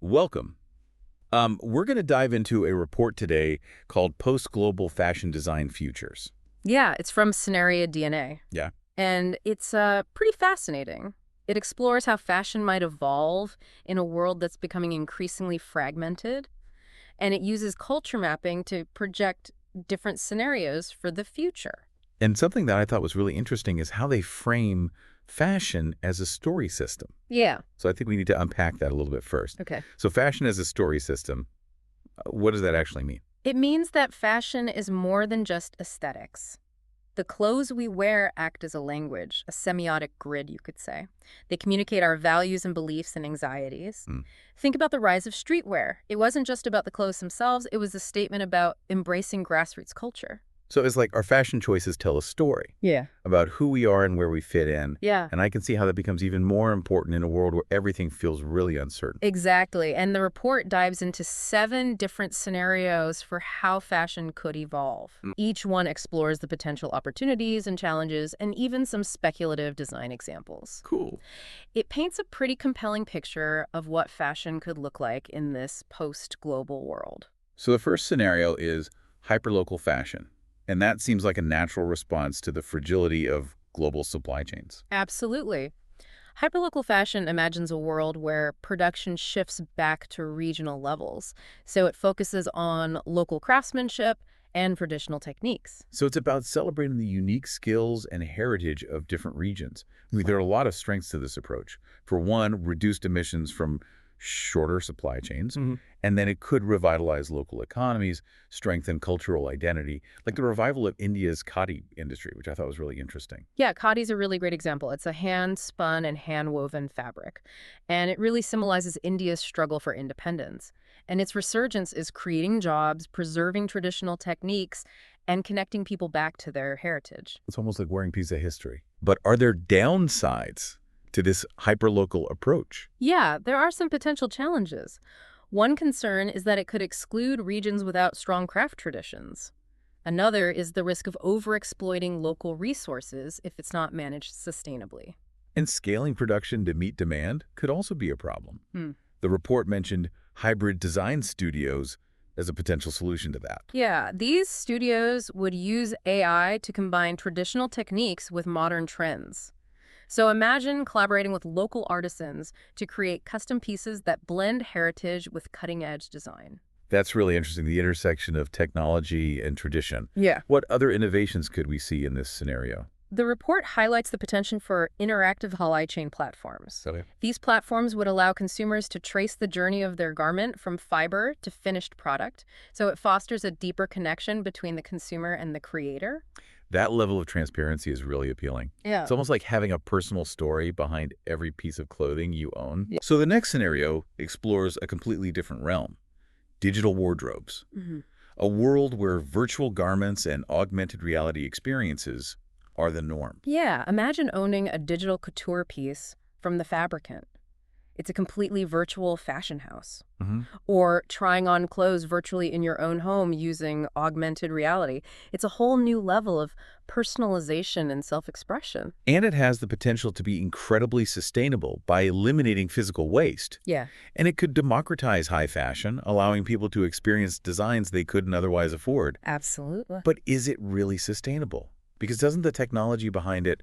Welcome. We're going to dive into a report today called Post-Global Fashion Design Futures. Yeah, it's from Scenario DNA, Yeah. and it's pretty fascinating. It explores how fashion might evolve in a world that's becoming increasingly fragmented, and it uses culture mapping to project different scenarios for the future. And something that I thought was really interesting is how they frame fashion as a story system. Yeah. So I think we need to unpack that a little bit first. Okay. So fashion as a story system, what does that actually mean? It means that fashion is more than just aesthetics. The clothes we wear act as a language, a semiotic grid, you could say. They communicate our values and beliefs and anxieties. Hmm. Think about the rise of streetwear. It wasn't just about the clothes themselves, it was a statement about embracing grassroots culture. So it's like our fashion choices tell a story Yeah. about who we are and where we fit in. Yeah. And I can see how that becomes even more important in a world where everything feels really uncertain. Exactly. And the report dives into 7 different scenarios for how fashion could evolve. Each one explores the potential opportunities and challenges, and even some speculative design examples. Cool. It paints a pretty compelling picture of what fashion could look like in this post-global world. So the first scenario is hyperlocal fashion. And that seems like a natural response to the fragility of global supply chains. Absolutely. Hyperlocal fashion imagines a world where production shifts back to regional levels, so it focuses on local craftsmanship and traditional techniques. So it's about celebrating the unique skills and heritage of different regions. I mean, there are a lot of strengths to this approach. For one, reduced emissions from shorter supply chains, and then it could revitalize local economies, strengthen cultural identity, like the revival of India's khadi industry, which I thought was really interesting. Yeah, khadi's a really great example. It's a hand-spun and hand-woven fabric, and it really symbolizes India's struggle for independence. And its resurgence is creating jobs, preserving traditional techniques, and connecting people back to their heritage. It's almost like wearing a piece of history. But are there downsides to this hyperlocal approach? Yeah, there are some potential challenges. One concern is that it could exclude regions without strong craft traditions. Another is the risk of overexploiting local resources if it's not managed sustainably. And scaling production to meet demand could also be a problem. Hmm. The report mentioned hybrid design studios as a potential solution to that. Yeah, these studios would use AI to combine traditional techniques with modern trends. So imagine collaborating with local artisans to create custom pieces that blend heritage with cutting-edge design. That's really interesting, the intersection of technology and tradition. Yeah. What other innovations could we see in this scenario? The report highlights the potential for interactive supply chain platforms. Okay. These platforms would allow consumers to trace the journey of their garment from fiber to finished product, so it fosters a deeper connection between the consumer and the creator. That level of transparency is really appealing. Yeah. It's almost like having a personal story behind every piece of clothing you own. Yeah. So the next scenario explores a completely different realm, digital wardrobes. A world where virtual garments and augmented reality experiences are the norm. Yeah, imagine owning a digital couture piece from the fabricant. It's a completely virtual fashion house. Or trying on clothes virtually in your own home using augmented reality. It's a whole new level of personalization and self-expression. And it has the potential to be incredibly sustainable by eliminating physical waste. Yeah. And it could democratize high fashion, allowing people to experience designs they couldn't otherwise afford. Absolutely. But is it really sustainable? Because doesn't the technology behind it,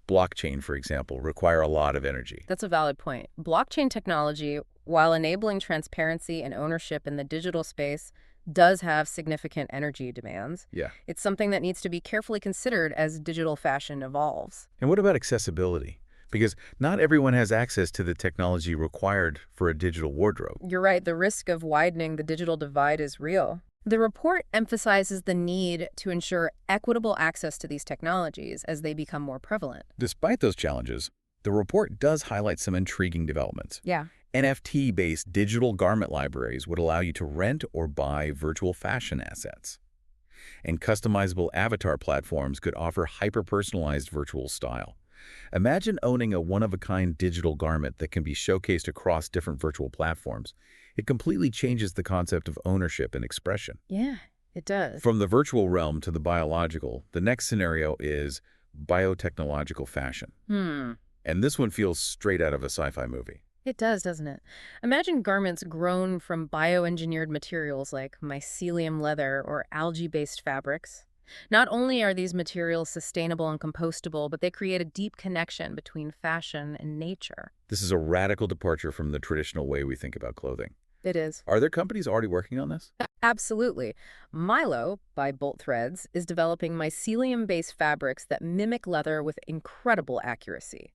blockchain, for example, require a lot of energy? That's a valid point. Blockchain technology, while enabling transparency and ownership in the digital space, does have significant energy demands. Yeah. It's something that needs to be carefully considered as digital fashion evolves. And what about accessibility? Because not everyone has access to the technology required for a digital wardrobe. You're right, the risk of widening the digital divide is real. The report emphasizes the need to ensure equitable access to these technologies as they become more prevalent. Despite those challenges, the report does highlight some intriguing developments. Yeah. NFT-based digital garment libraries would allow you to rent or buy virtual fashion assets. And customizable avatar platforms could offer hyper-personalized virtual style. Imagine owning a one-of-a-kind digital garment that can be showcased across different virtual platforms. It completely changes the concept of ownership and expression. Yeah, it does. From the virtual realm to the biological, the next scenario is biotechnological fashion. And this one feels straight out of a sci-fi movie. It does, doesn't it? Imagine garments grown from bioengineered materials like mycelium leather or algae-based fabrics. Not only are these materials sustainable and compostable, but they create a deep connection between fashion and nature. This is a radical departure from the traditional way we think about clothing. It is. Are there companies already working on this? Absolutely. Milo, by Bolt Threads, is developing mycelium-based fabrics that mimic leather with incredible accuracy.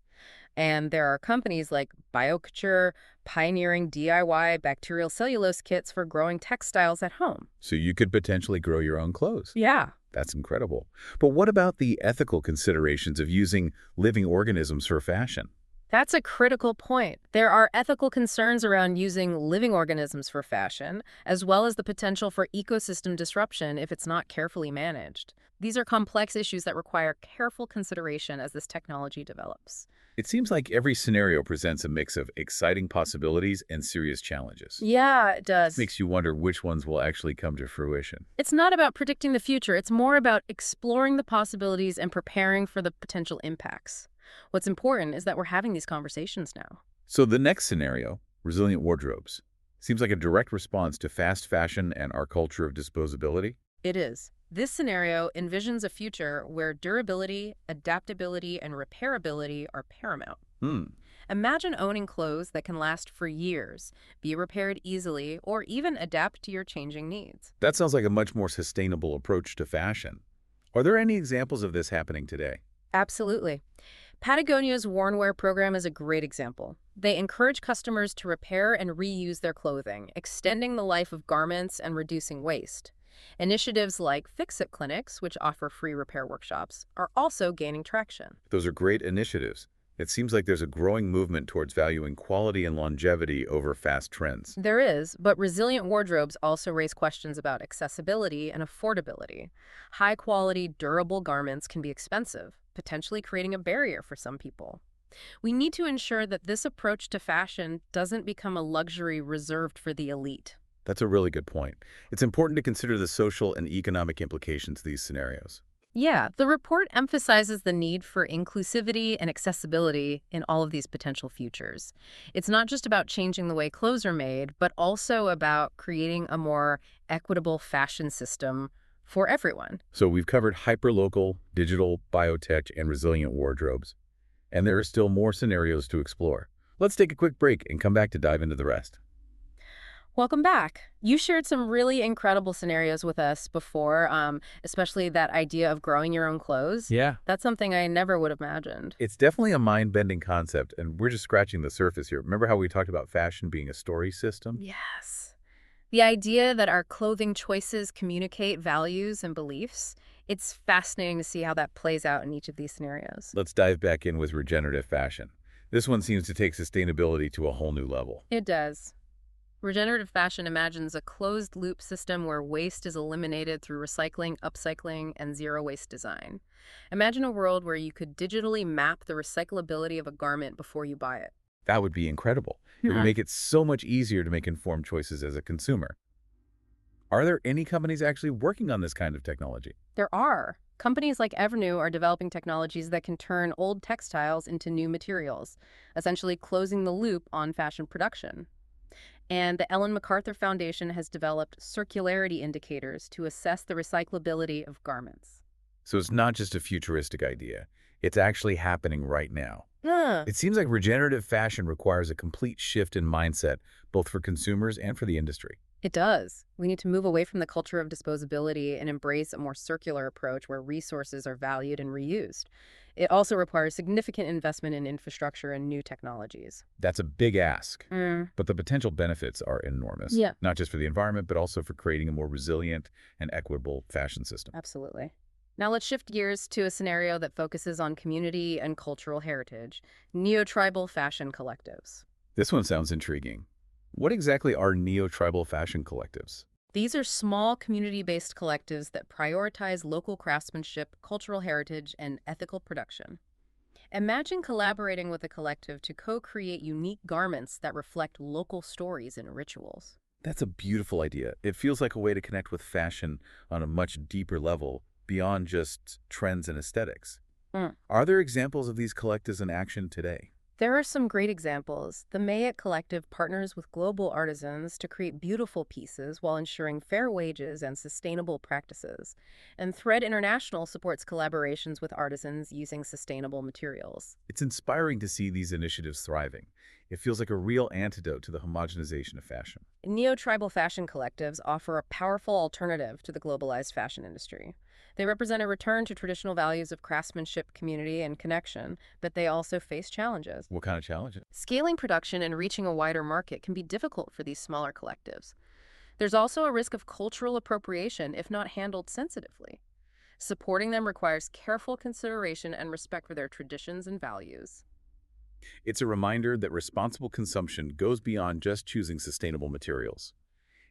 And there are companies like BioCouture pioneering DIY bacterial cellulose kits for growing textiles at home. So you could potentially grow your own clothes. Yeah. That's incredible. But what about the ethical considerations of using living organisms for fashion? That's a critical point. There are ethical concerns around using living organisms for fashion, as well as the potential for ecosystem disruption if it's not carefully managed. These are complex issues that require careful consideration as this technology develops. It seems like every scenario presents a mix of exciting possibilities and serious challenges. Yeah, it does. Makes you wonder which ones will actually come to fruition. It's not about predicting the future. It's more about exploring the possibilities and preparing for the potential impacts. What's important is that we're having these conversations now. So the next scenario, resilient wardrobes, seems like a direct response to fast fashion and our culture of disposability. It is. This scenario envisions a future where durability, adaptability, and repairability are paramount. Imagine owning clothes that can last for years, be repaired easily, or even adapt to your changing needs. That sounds like a much more sustainable approach to fashion. Are there any examples of this happening today? Absolutely. Patagonia's Worn Wear program is a great example. They encourage customers to repair and reuse their clothing, extending the life of garments and reducing waste. Initiatives like Fix-It clinics, which offer free repair workshops, are also gaining traction. Those are great initiatives. It seems like there's a growing movement towards valuing quality and longevity over fast trends. There is, but resilient wardrobes also raise questions about accessibility and affordability. High-quality, durable garments can be expensive, potentially creating a barrier for some people. We need to ensure that this approach to fashion doesn't become a luxury reserved for the elite. That's a really good point. It's important to consider the social and economic implications of these scenarios. Yeah, the report emphasizes the need for inclusivity and accessibility in all of these potential futures. It's not just about changing the way clothes are made, but also about creating a more equitable fashion system for everyone. So we've covered hyperlocal, digital, biotech, and resilient wardrobes. And there are still more scenarios to explore. Let's take a quick break and come back to dive into the rest. Welcome back. You shared some really incredible scenarios with us before, especially that idea of growing your own clothes. Yeah. That's something I never would have imagined. It's definitely a mind-bending concept, and we're just scratching the surface here. Remember how we talked about fashion being a story system? Yes. The idea that our clothing choices communicate values and beliefs, it's fascinating to see how that plays out in each of these scenarios. Let's dive back in with regenerative fashion. This one seems to take sustainability to a whole new level. It does. Regenerative fashion imagines a closed-loop system where waste is eliminated through recycling, upcycling, and zero-waste design. Imagine a world where you could digitally map the recyclability of a garment before you buy it. That would be incredible. It would make it so much easier to make informed choices as a consumer. Are there any companies actually working on this kind of technology? There are. Companies like Evernew are developing technologies that can turn old textiles into new materials, essentially closing the loop on fashion production. And the Ellen MacArthur Foundation has developed circularity indicators to assess the recyclability of garments. So it's not just a futuristic idea. It's actually happening right now. Huh. It seems like regenerative fashion requires a complete shift in mindset, both for consumers and for the industry. It does. We need to move away from the culture of disposability and embrace a more circular approach where resources are valued and reused. It also requires significant investment in infrastructure and new technologies. That's a big ask, but the potential benefits are enormous. Yeah. Not just for the environment, but also for creating a more resilient and equitable fashion system. Absolutely. Now let's shift gears to a scenario that focuses on community and cultural heritage, neo-tribal fashion collectives. This one sounds intriguing. What exactly are neo-tribal fashion collectives? These are small community-based collectives that prioritize local craftsmanship, cultural heritage, and ethical production. Imagine collaborating with a collective to co-create unique garments that reflect local stories and rituals. That's a beautiful idea. It feels like a way to connect with fashion on a much deeper level beyond just trends and aesthetics. Are there examples of these collectives in action today? There are some great examples. The Mayet Collective partners with global artisans to create beautiful pieces while ensuring fair wages and sustainable practices. And Thread International supports collaborations with artisans using sustainable materials. It's inspiring to see these initiatives thriving. It feels like a real antidote to the homogenization of fashion. Neo-tribal fashion collectives offer a powerful alternative to the globalized fashion industry. They represent a return to traditional values of craftsmanship, community, and connection, but they also face challenges. What kind of challenges? Scaling production and reaching a wider market can be difficult for these smaller collectives. There's also a risk of cultural appropriation if not handled sensitively. Supporting them requires careful consideration and respect for their traditions and values. It's a reminder that responsible consumption goes beyond just choosing sustainable materials.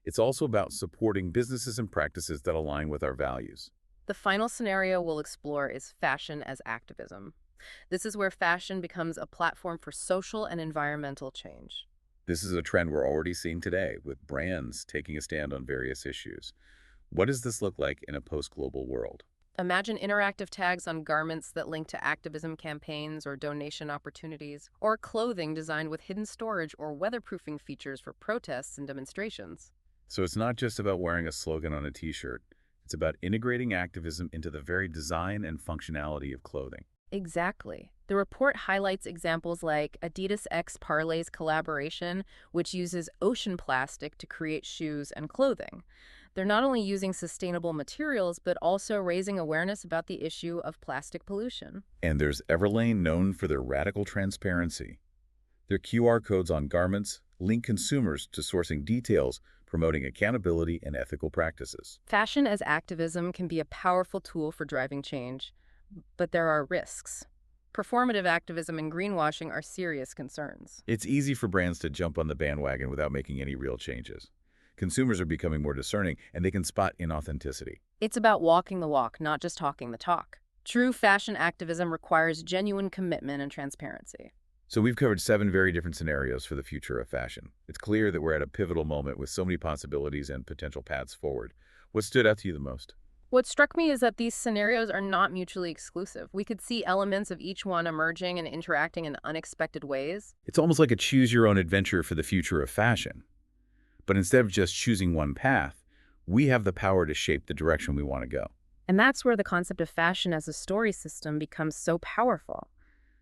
It's also about supporting businesses and practices that align with our values. The final scenario we'll explore is fashion as activism. This is where fashion becomes a platform for social and environmental change. This is a trend we're already seeing today, with brands taking a stand on various issues. What does this look like in a post-global world? Imagine interactive tags on garments that link to activism campaigns or donation opportunities, or clothing designed with hidden storage or weatherproofing features for protests and demonstrations. So it's not just about wearing a slogan on a t-shirt. It's about integrating activism into the very design and functionality of clothing. Exactly. The report highlights examples like Adidas X Parlay's collaboration, which uses ocean plastic to create shoes and clothing. They're not only using sustainable materials, but also raising awareness about the issue of plastic pollution. And there's Everlane, known for their radical transparency. Their QR codes on garments link consumers to sourcing details, promoting accountability and ethical practices. Fashion as activism can be a powerful tool for driving change, but there are risks. Performative activism and greenwashing are serious concerns. It's easy for brands to jump on the bandwagon without making any real changes. Consumers are becoming more discerning, and they can spot inauthenticity. It's about walking the walk, not just talking the talk. True fashion activism requires genuine commitment and transparency. So we've covered 7 very different scenarios for the future of fashion. It's clear that we're at a pivotal moment with so many possibilities and potential paths forward. What stood out to you the most? What struck me is that these scenarios are not mutually exclusive. We could see elements of each one emerging and interacting in unexpected ways. It's almost like a choose-your-own-adventure for the future of fashion. But instead of just choosing one path, we have the power to shape the direction we want to go. And that's where the concept of fashion as a story system becomes so powerful.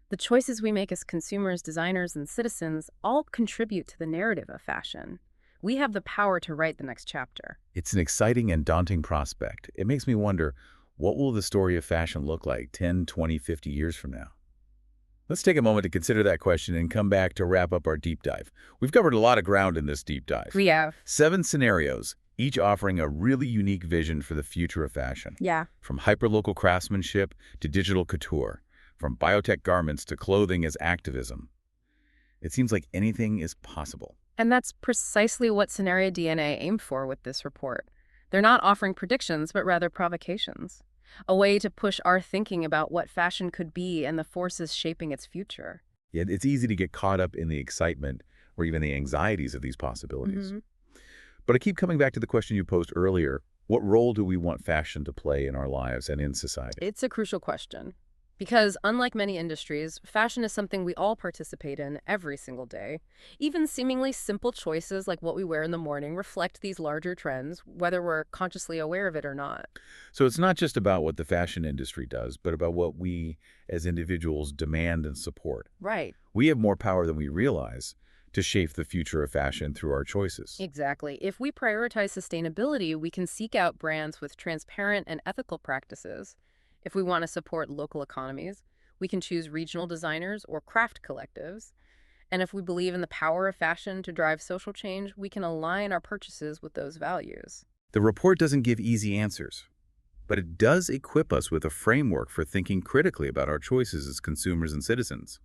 The choices we make as consumers, designers, and citizens all contribute to the narrative of fashion. We have the power to write the next chapter. It's an exciting and daunting prospect. It makes me wonder, what will the story of fashion look like 10, 20, 50 years from now? Let's take a moment to consider that question and come back to wrap up our deep dive. We've covered a lot of ground in this deep dive. We have. 7 scenarios, each offering a really unique vision for the future of fashion. Yeah. From hyperlocal craftsmanship to digital couture, from biotech garments to clothing as activism. It seems like anything is possible. And that's precisely what Scenario DNA aimed for with this report. They're not offering predictions, but rather provocations. A way to push our thinking about what fashion could be and the forces shaping its future. Yet it's easy to get caught up in the excitement or even the anxieties of these possibilities. But I keep coming back to the question you posed earlier. What role do we want fashion to play in our lives and in society? It's a crucial question. Because, unlike many industries, fashion is something we all participate in every single day. Even seemingly simple choices like what we wear in the morning reflect these larger trends, whether we're consciously aware of it or not. So it's not just about what the fashion industry does, but about what we as individuals demand and support. Right. We have more power than we realize to shape the future of fashion through our choices. Exactly. If we prioritize sustainability, we can seek out brands with transparent and ethical practices. If we want to support local economies, we can choose regional designers or craft collectives. And if we believe in the power of fashion to drive social change, we can align our purchases with those values. The report doesn't give easy answers, but it does equip us with a framework for thinking critically about our choices as consumers and citizens.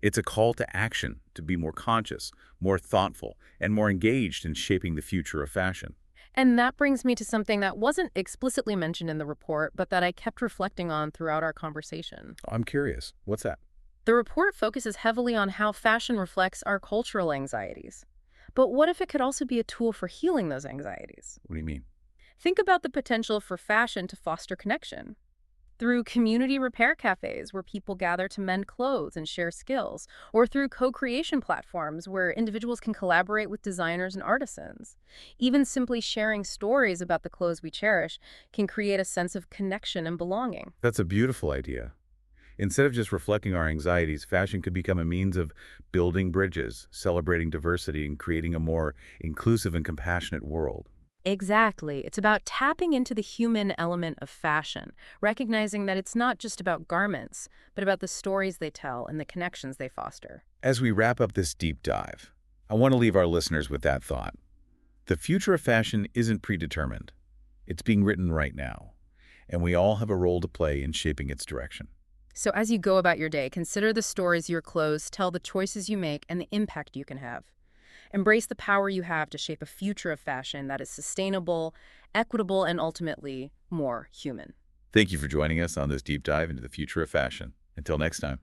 It's a call to action to be more conscious, more thoughtful, and more engaged in shaping the future of fashion. And that brings me to something that wasn't explicitly mentioned in the report, but that I kept reflecting on throughout our conversation. I'm curious. What's that? The report focuses heavily on how fashion reflects our cultural anxieties. But what if it could also be a tool for healing those anxieties? What do you mean? Think about the potential for fashion to foster connection. through community repair cafes where people gather to mend clothes and share skills, or through co-creation platforms where individuals can collaborate with designers and artisans. Even simply sharing stories about the clothes we cherish can create a sense of connection and belonging. That's a beautiful idea. Instead of just reflecting our anxieties, fashion could become a means of building bridges, celebrating diversity, and creating a more inclusive and compassionate world. Exactly. It's about tapping into the human element of fashion, recognizing that it's not just about garments, but about the stories they tell and the connections they foster. As we wrap up this deep dive, I want to leave our listeners with that thought. The future of fashion isn't predetermined. It's being written right now, and we all have a role to play in shaping its direction. So as you go about your day, consider the stories your clothes tell, the choices you make, and the impact you can have. Embrace the power you have to shape a future of fashion that is sustainable, equitable, and ultimately more human. Thank you for joining us on this deep dive into the future of fashion. Until next time.